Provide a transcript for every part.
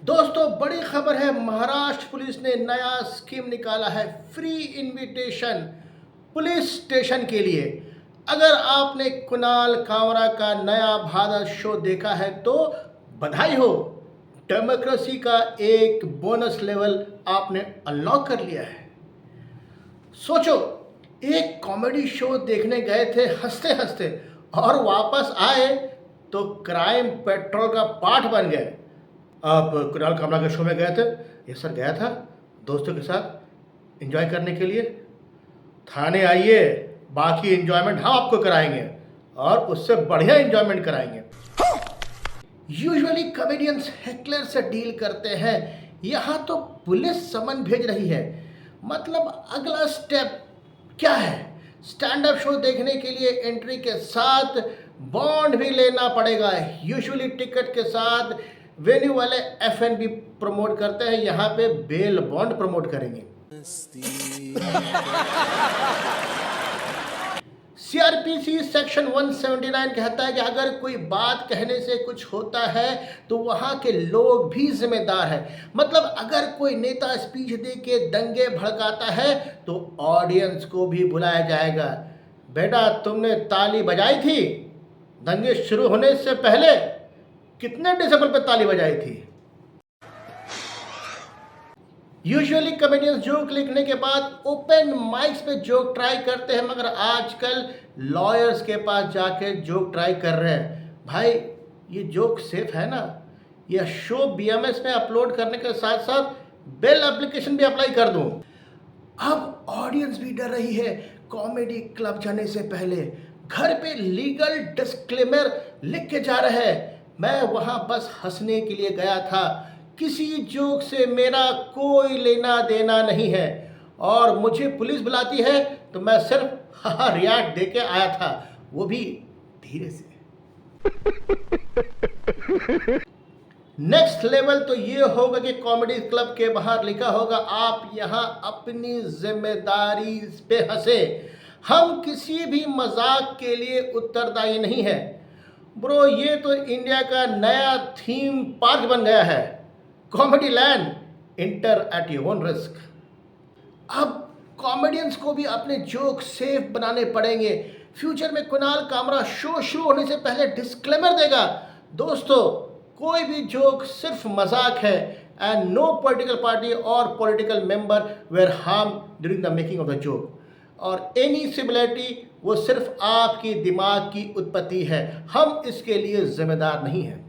दोस्तों बड़ी खबर है। महाराष्ट्र पुलिस ने नया स्कीम निकाला है, फ्री इनविटेशन पुलिस स्टेशन के लिए। अगर आपने कुणाल कामरा का नया भारत शो देखा है तो बधाई हो, डेमोक्रेसी का एक बोनस लेवल आपने अनलॉक कर लिया है। सोचो, एक कॉमेडी शो देखने गए थे हंसते हंसते और वापस आए तो क्राइम पेट्रोल का पार्ट बन गए। आप कुणाल कामरा के शो में गए थे? यस सर, गया था दोस्तों के साथ एंजॉय करने के लिए। थाने आइए, बाकी एंजॉयमेंट हम आपको कराएंगे और उससे बढ़िया एंजॉयमेंट कराएंगे। यूजुअली कॉमेडियंस हेकलर से डील करते हैं, यहाँ तो पुलिस समन भेज रही है। मतलब अगला स्टेप क्या है? स्टैंड अप शो देखने के लिए एंट्री के साथ बॉन्ड भी लेना पड़ेगा। यूजुअली टिकट के साथ वेन्यू वाले एफएनबी प्रमोट करते हैं, यहाँ पे बेल बॉन्ड प्रमोट करेंगे। सीआरपीसी सेक्शन 179 कहता है कि अगर कोई बात कहने से कुछ होता है तो वहां के लोग भी जिम्मेदार है। मतलब अगर कोई नेता स्पीच दे के दंगे भड़काता है तो ऑडियंस को भी बुलाया जाएगा। बेटा, तुमने ताली बजाई थी दंगे शुरू होने से पहले? कितने डेसिबल पे ताली बजाई थी? यूजुअली कॉमेडियंस जोक लिखने के बाद ओपन माइक्स पे जोक ट्राई करते हैं, मगर आजकल लॉयर्स के पास जाके जोक ट्राई कर रहे हैं। भाई, ये जोक सेफ है ना? यह शो बीएमएस में अपलोड करने के साथ साथ बेल एप्लीकेशन भी अप्लाई कर दूं। अब ऑडियंस भी डर रही है। कॉमेडी क्लब जाने से पहले घर पे लीगल डिस्क्लेमर लिख के जा रहे हैं। मैं वहां बस हंसने के लिए गया था, किसी जोक से मेरा कोई लेना देना नहीं है, और मुझे पुलिस बुलाती है तो मैं सिर्फ रिएक्ट दे के आया था, वो भी धीरे से। नेक्स्ट लेवल तो ये होगा कि कॉमेडी क्लब के बाहर लिखा होगा, आप यहाँ अपनी जिम्मेदारी पे हंसे, हम किसी भी मजाक के लिए उत्तरदायी नहीं है। ब्रो, ये तो इंडिया का नया थीम पार्क बन गया है, comedy land, inter at your own risk. अब कॉमेडियंस को भी अपने जोक सेफ बनाने पड़ेंगे। फ्यूचर में कुणाल कामरा शो शुरू होने से पहले डिस्क्लेमर देगा, दोस्तों कोई भी जोक सिर्फ मजाक है एंड नो पॉलिटिकल पार्टी और political member were harm during the making of the joke, और एनी सिमिलरिटी वो सिर्फ आपकी दिमाग की उत्पत्ति है, हम इसके लिए जिम्मेदार नहीं हैं।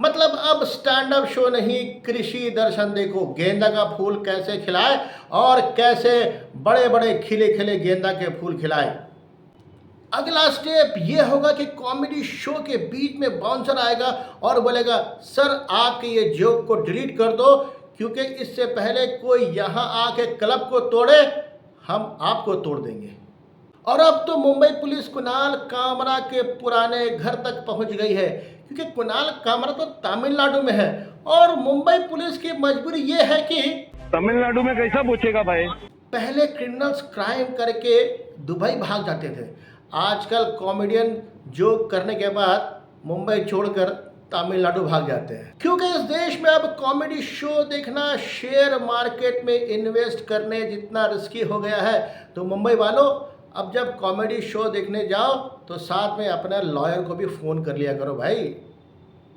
मतलब अब स्टैंड अप शो नहीं, कृषि दर्शन देखो, गेंदा का फूल कैसे खिलाए और कैसे बड़े बड़े खिले खिले गेंदा के फूल खिलाए। अगला स्टेप ये होगा कि कॉमेडी शो के बीच में बाउंसर आएगा और बोलेगा, सर आपके ये जोक को डिलीट कर दो, क्योंकि इससे पहले कोई यहाँ आके क्लब को तोड़े हम आपको तोड़ देंगे। और अब तो मुंबई पुलिस कुणाल कामरा के पुराने घर तक पहुंच गई है, क्योंकि कुणाल कामरा तो तमिलनाडु में है और मुंबई पुलिस की मजबूरी ये है कि तमिलनाडु में कैसा पूछेगा भाई। पहले क्रिमिनल्स क्राइम करके दुबई भाग जाते थे, आजकल कॉमेडियन जोक करने के बाद मुंबई छोड़कर तमिलनाडु भाग जाते हैं, क्योंकि इस देश में अब कॉमेडी शो देखना शेयर मार्केट में इन्वेस्ट करने जितना रिस्की हो गया है। तो मुंबई वालों, अब जब कॉमेडी शो देखने जाओ तो साथ में अपना लॉयर को भी फ़ोन कर लिया करो भाई,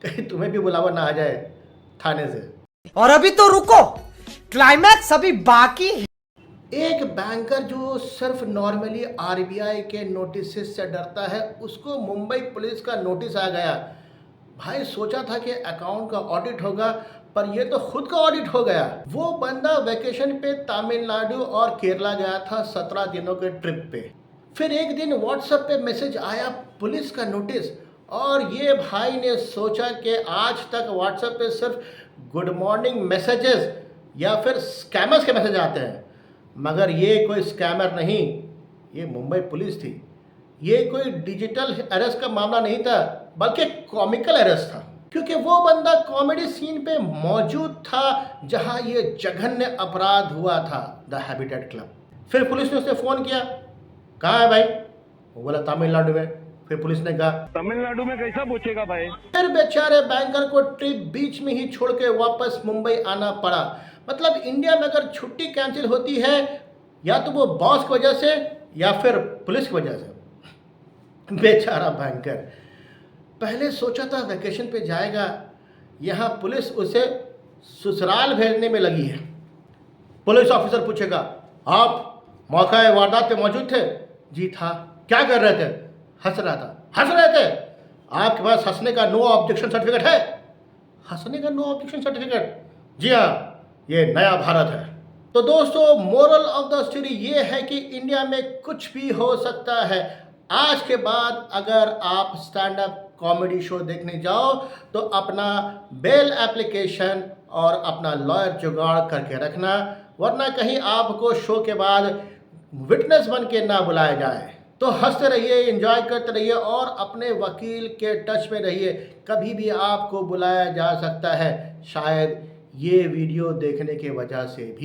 कहीं तुम्हें भी बुलावा ना आ जाए थाने से। और अभी तो रुको, क्लाइमैक्स अभी बाकी है। एक बैंकर जो सिर्फ नॉर्मली आरबीआई के नोटिस से डरता है, उसको मुंबई पुलिस का नोटिस आ गया। भाई, सोचा था कि अकाउंट का ऑडिट होगा, पर ये तो खुद का ऑडिट हो गया। वो बंदा वेकेशन पे तमिलनाडु और केरला गया था 17 दिनों के ट्रिप पे। फिर एक दिन व्हाट्सएप पे मैसेज आया, पुलिस का नोटिस, और ये भाई ने सोचा कि आज तक व्हाट्सएप पे सिर्फ गुड मॉर्निंग मैसेजेस या फिर स्कैमर्स के मैसेज आते हैं, मगर ये कोई स्कैमर नहीं, ये मुंबई पुलिस थी। ये कोई डिजिटल अरेस्ट का मामला नहीं था, बल्कि कॉमिकल अरेस्ट था, क्योंकि वो बंदा कॉमेडी सीन पे मौजूद था जहां ये जघन्य अपराध हुआ था, द हैबिटेट क्लब। फिर पुलिस ने उसे फ़ोन किया, कहाँ है भाई? वो बोला तमिलनाडु में। फिर पुलिस ने कहा, तमिलनाडु में कैसा पूछेगा भाई? फिर बेचारे बैंकर को ट्रिप बीच में ही छोड़ के वापस मुंबई आना पड़ा। मतलब इंडिया में अगर छुट्टी कैंसिल होती है या तो वो बॉस की वजह से या फिर पुलिस की वजह से। बेचारा बैंकर पहले सोचा था वैकेशन पे जाएगा, यहाँ पुलिस उसे ससुराल भेजने में लगी है। पुलिस ऑफिसर पूछेगा, आप मौका वारदात पे मौजूद थे? जी था। क्या कर रहे थे? हंस रहा था। हंस रहे थे? आपके पास हंसने का नो ऑब्जेक्शन सर्टिफिकेट है? हंसने का नो ऑब्जेक्शन सर्टिफिकेट? जी हाँ, ये नया भारत है। तो दोस्तों, मोरल ऑफ द स्टोरी ये है कि इंडिया में कुछ भी हो सकता है। आज के बाद अगर आप स्टैंड अप कॉमेडी शो देखने जाओ तो अपना बेल एप्लीकेशन और अपना लॉयर जुगाड़ करके रखना, वरना कहीं आपको शो के बाद विटनेस बन के ना बुलाया जाए। तो हंसते रहिए, एंजॉय करते रहिए और अपने वकील के टच में रहिए। कभी भी आपको बुलाया जा सकता है, शायद ये वीडियो देखने के वजह से भी।